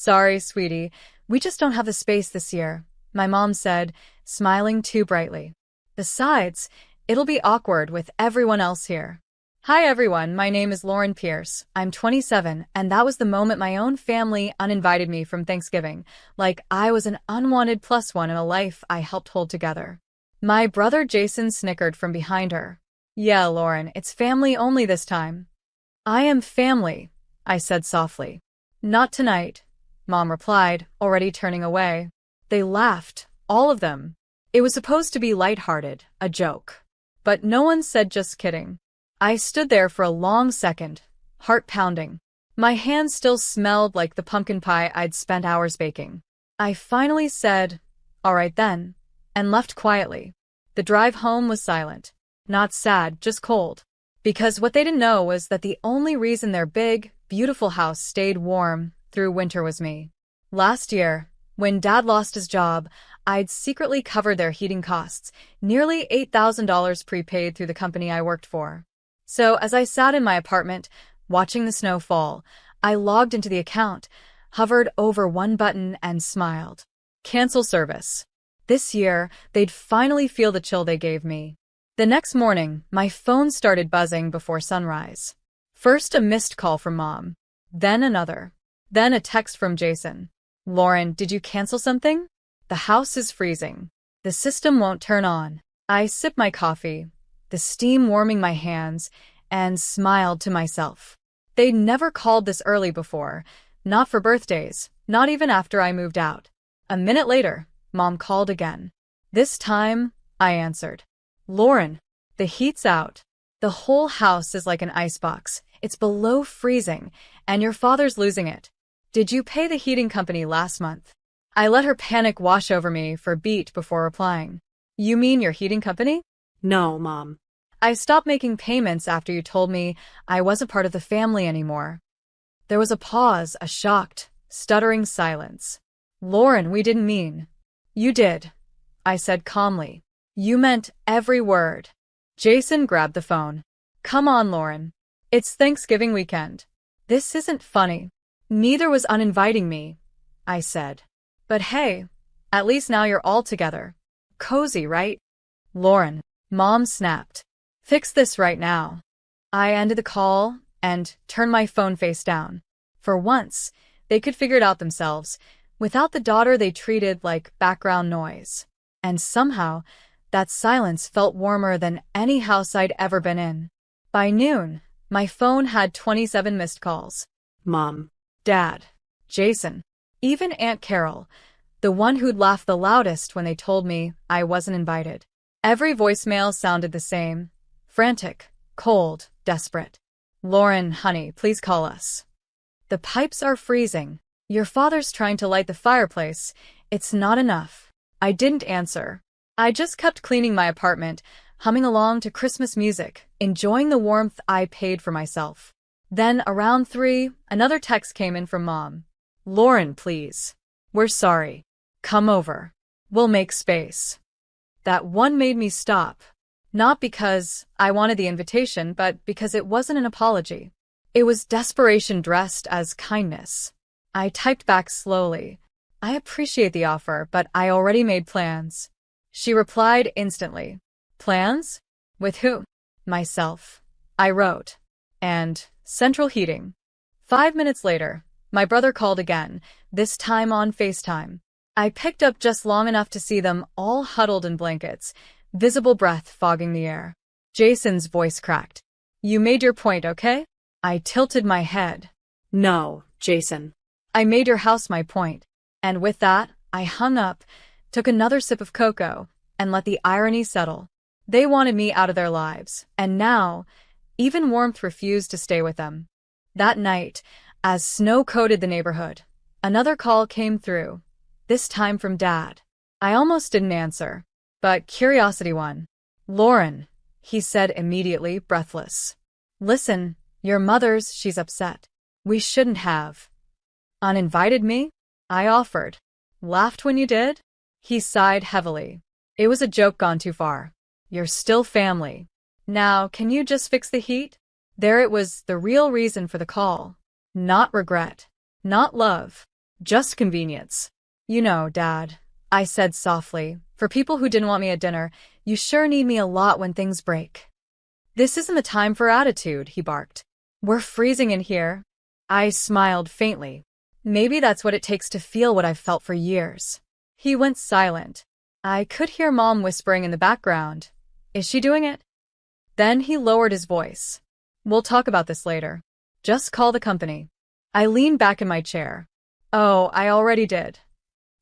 Sorry, sweetie. We just don't have the space this year, my mom said, smiling too brightly. Besides, it'll be awkward with everyone else here. Hi everyone, my name is Lauren Pierce. I'm 27, and that was the moment my own family uninvited me from Thanksgiving, like I was an unwanted plus one in a life I helped hold together. My brother Jason snickered from behind her. Yeah, Lauren, it's family only this time. I am family, I said softly. Not tonight, Mom replied, already turning away. They laughed, all of them. It was supposed to be lighthearted, a joke. But no one said just kidding. I stood there for a long second, heart pounding. My hands still smelled like the pumpkin pie I'd spent hours baking. I finally said, "All right then," and left quietly. The drive home was silent. Not sad, just cold. Because what they didn't know was that the only reason their big, beautiful house stayed warm through winter was me. Last year, when Dad lost his job, I'd secretly covered their heating costs, nearly $8,000 prepaid through the company I worked for. So as I sat in my apartment, watching the snow fall, I logged into the account, hovered over one button, and smiled. Cancel service. This year, they'd finally feel the chill they gave me. The next morning, my phone started buzzing before sunrise. First a missed call from Mom, then another, then a text from Jason. Lauren, did you cancel something? The house is freezing. The system won't turn on. I sipped my coffee, the steam warming my hands, and smiled to myself. They'd never called this early before, not for birthdays, not even after I moved out. A minute later, Mom called again. This time, I answered. Lauren, the heat's out. The whole house is like an icebox. It's below freezing, and your father's losing it. Did you pay the heating company last month? I let her panic wash over me for a beat before replying. You mean your heating company? No, Mom. I stopped making payments after you told me I wasn't part of the family anymore. There was a pause, a shocked, stuttering silence. Lauren, we didn't mean. You did, I said calmly. You meant every word. Jason grabbed the phone. Come on, Lauren. It's Thanksgiving weekend. This isn't funny. Neither was uninviting me, I said. But hey, at least now you're all together. Cozy, right? Lauren, Mom snapped. Fix this right now. I ended the call and turned my phone face down. For once, they could figure it out themselves, without the daughter they treated like background noise. And somehow, that silence felt warmer than any house I'd ever been in. By noon, my phone had 27 missed calls. Mom. Dad. Jason. Even Aunt Carol, the one who'd laughed the loudest when they told me I wasn't invited. Every voicemail sounded the same. Frantic, cold, desperate. Lauren, honey, please call us. The pipes are freezing. Your father's trying to light the fireplace. It's not enough. I didn't answer. I just kept cleaning my apartment, humming along to Christmas music, enjoying the warmth I paid for myself. Then, around 3, another text came in from Mom. Lauren, please. We're sorry. Come over. We'll make space. That one made me stop. Not because I wanted the invitation, but because it wasn't an apology. It was desperation dressed as kindness. I typed back slowly. I appreciate the offer, but I already made plans. She replied instantly. Plans? With who? Myself. I wrote. And central heating. 5 minutes later, my brother called again, this time on FaceTime. I picked up just long enough to see them all huddled in blankets, visible breath fogging the air. Jason's voice cracked. You made your point, okay? I tilted my head. No, Jason. I made your house my point. And with that, I hung up, took another sip of cocoa, and let the irony settle. They wanted me out of their lives, and now, even warmth refused to stay with them. That night, as snow coated the neighborhood, another call came through, this time from Dad. I almost didn't answer, but curiosity won. Lauren, he said immediately, breathless. Listen, your mother's, she's upset. We shouldn't have. Uninvited me? I offered. Laughed when you did? He sighed heavily. It was a joke gone too far. You're still family. Now, can you just fix the heat? There it was, the real reason for the call. Not regret. Not love. Just convenience. You know, Dad, I said softly, for people who didn't want me at dinner, you sure need me a lot when things break. This isn't the time for attitude, he barked. We're freezing in here. I smiled faintly. Maybe that's what it takes to feel what I've felt for years. He went silent. I could hear Mom whispering in the background. Is she doing it? Then he lowered his voice. We'll talk about this later. Just call the company. I leaned back in my chair. Oh, I already did.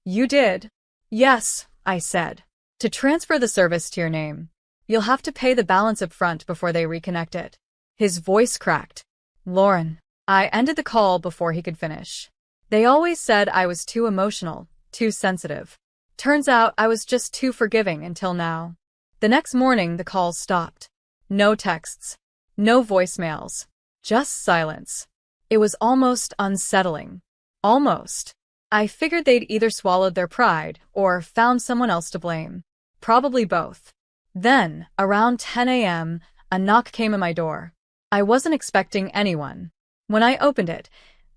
You did? Yes, I said. To transfer the service to your name, you'll have to pay the balance up front before they reconnect it. His voice cracked. Lauren. I ended the call before he could finish. They always said I was too emotional, too sensitive. Turns out I was just too forgiving until now. The next morning, the calls stopped. No texts. No voicemails. Just silence. It was almost unsettling. Almost. I figured they'd either swallowed their pride or found someone else to blame. Probably both. Then, around 10 a.m., a knock came at my door. I wasn't expecting anyone. When I opened it,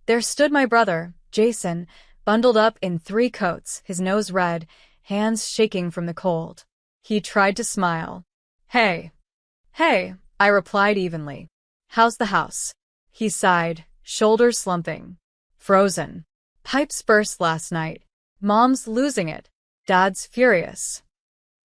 there stood my brother, Jason, bundled up in 3 coats, his nose red, hands shaking from the cold. He tried to smile. Hey. Hey, I replied evenly. How's the house? He sighed, shoulders slumping. Frozen. Pipes burst last night. Mom's losing it. Dad's furious.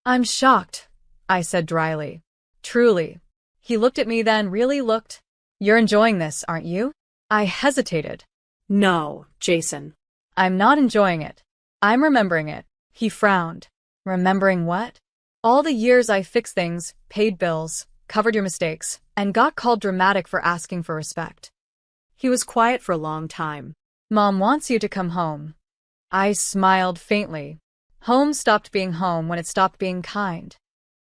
I'm shocked, I said dryly. Truly. He looked at me then really looked. You're enjoying this, aren't you? I hesitated. No, Jason. I'm not enjoying it. I'm remembering it. He frowned. Remembering what? All the years I fixed things, paid bills, covered your mistakes, and got called dramatic for asking for respect. He was quiet for a long time. Mom wants you to come home. I smiled faintly. Home stopped being home when it stopped being kind.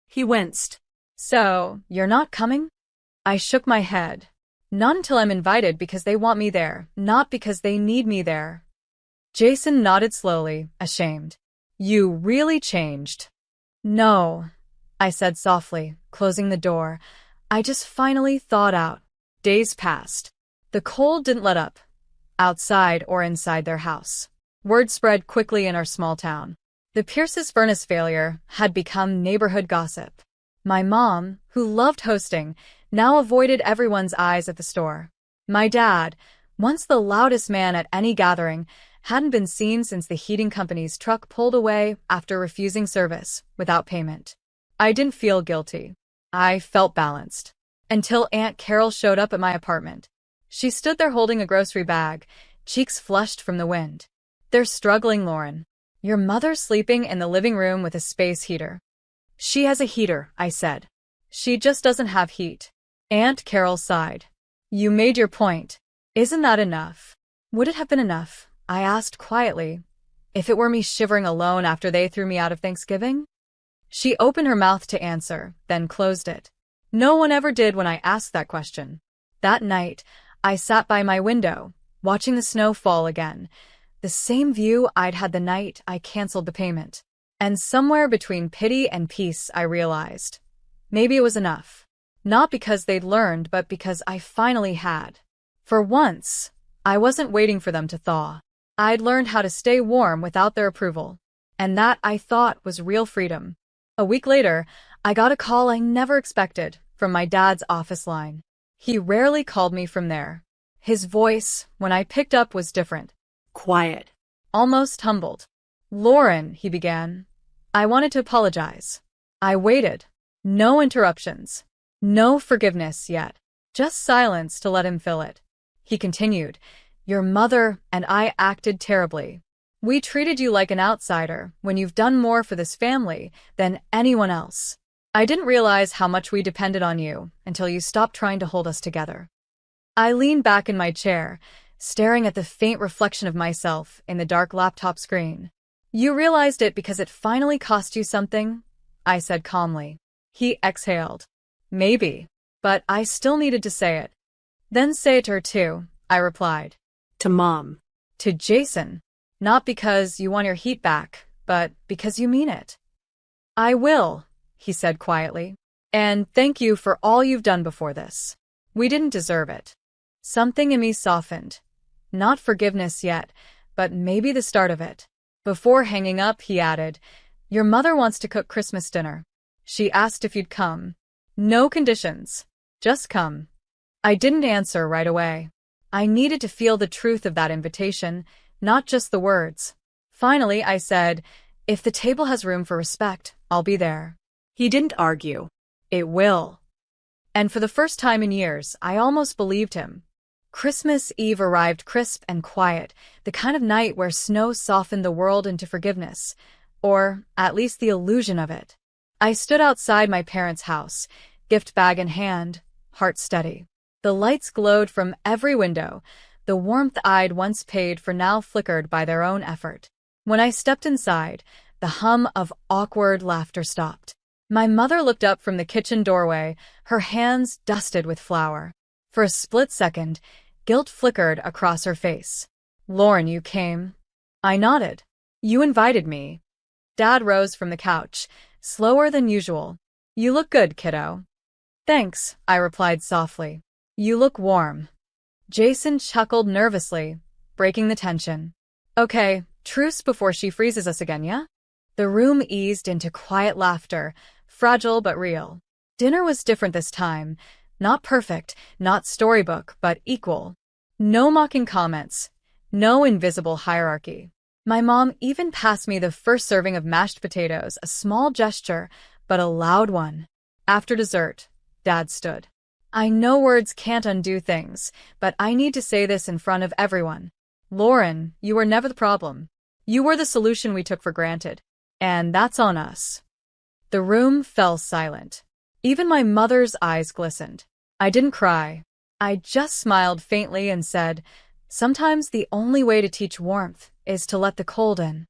He winced. So, you're not coming? I shook my head. Not until I'm invited because they want me there, not because they need me there. Jason nodded slowly, ashamed. You really changed. No, I said softly, closing the door. I just finally thawed out. Days passed. The cold didn't let up, outside or inside their house. Word spread quickly in our small town. The Pierce's furnace failure had become neighborhood gossip. My mom, who loved hosting, now avoided everyone's eyes at the store. My dad, once the loudest man at any gathering, hadn't been seen since the heating company's truck pulled away after refusing service without payment. I didn't feel guilty. I felt balanced. Until Aunt Carol showed up at my apartment. She stood there holding a grocery bag, cheeks flushed from the wind. They're struggling, Lauren. Your mother's sleeping in the living room with a space heater. She has a heater, I said. She just doesn't have heat. Aunt Carol sighed. You made your point. Isn't that enough? Would it have been enough? I asked quietly. If it were me shivering alone after they threw me out of Thanksgiving? She opened her mouth to answer, then closed it. No one ever did when I asked that question. That night, I sat by my window, watching the snow fall again. The same view I'd had the night I canceled the payment. And somewhere between pity and peace, I realized. Maybe it was enough. Not because they'd learned, but because I finally had. For once, I wasn't waiting for them to thaw. I'd learned how to stay warm without their approval. And that, I thought, was real freedom. A week later, I got a call I never expected from my dad's office line. He rarely called me from there. His voice, when I picked up, was different. Quiet. Almost humbled. Lauren, he began. I wanted to apologize. I waited. No interruptions. No forgiveness yet. Just silence to let him fill it. He continued. Your mother and I acted terribly. We treated you like an outsider when you've done more for this family than anyone else. I didn't realize how much we depended on you until you stopped trying to hold us together. I leaned back in my chair, staring at the faint reflection of myself in the dark laptop screen. You realized it because it finally cost you something? I said calmly. He exhaled. Maybe, but I still needed to say it. Then say it to her too, I replied. To Mom. To Jason. Not because you want your heat back, but because you mean it. I will, he said quietly. And thank you for all you've done before this. We didn't deserve it. Something in me softened. Not forgiveness yet, but maybe the start of it. Before hanging up, he added, "Your mother wants to cook Christmas dinner. She asked if you'd come. No conditions. Just come." I didn't answer right away. I needed to feel the truth of that invitation, not just the words. Finally, I said, "If the table has room for respect, I'll be there." He didn't argue. It will. And for the first time in years, I almost believed him. Christmas Eve arrived crisp and quiet, the kind of night where snow softened the world into forgiveness, or at least the illusion of it. I stood outside my parents' house, gift bag in hand, heart steady. The lights glowed from every window, the warmth I'd once paid for now flickered by their own effort. When I stepped inside, the hum of awkward laughter stopped. My mother looked up from the kitchen doorway, her hands dusted with flour. For a split second, guilt flickered across her face. "Lauren, you came." I nodded. "You invited me." Dad rose from the couch, slower than usual. "You look good, kiddo." "Thanks," I replied softly. "You look warm." Jason chuckled nervously, breaking the tension. "Okay, truce before she freezes us again, yeah?" The room eased into quiet laughter, fragile but real. Dinner was different this time. Not perfect, not storybook, but equal. No mocking comments, no invisible hierarchy. My mom even passed me the first serving of mashed potatoes, a small gesture, but a loud one. After dessert, Dad stood. "I know words can't undo things, but I need to say this in front of everyone. Lauren, you were never the problem. You were the solution we took for granted. And that's on us." The room fell silent. Even my mother's eyes glistened. I didn't cry. I just smiled faintly and said, "Sometimes the only way to teach warmth is to let the cold in."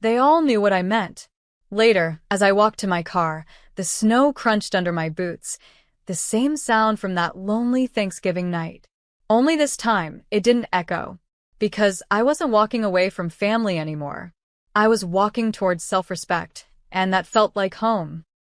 They all knew what I meant. Later, as I walked to my car, the snow crunched under my boots, the same sound from that lonely Thanksgiving night. Only this time, it didn't echo, because I wasn't walking away from family anymore. I was walking towards self-respect, and that felt like home.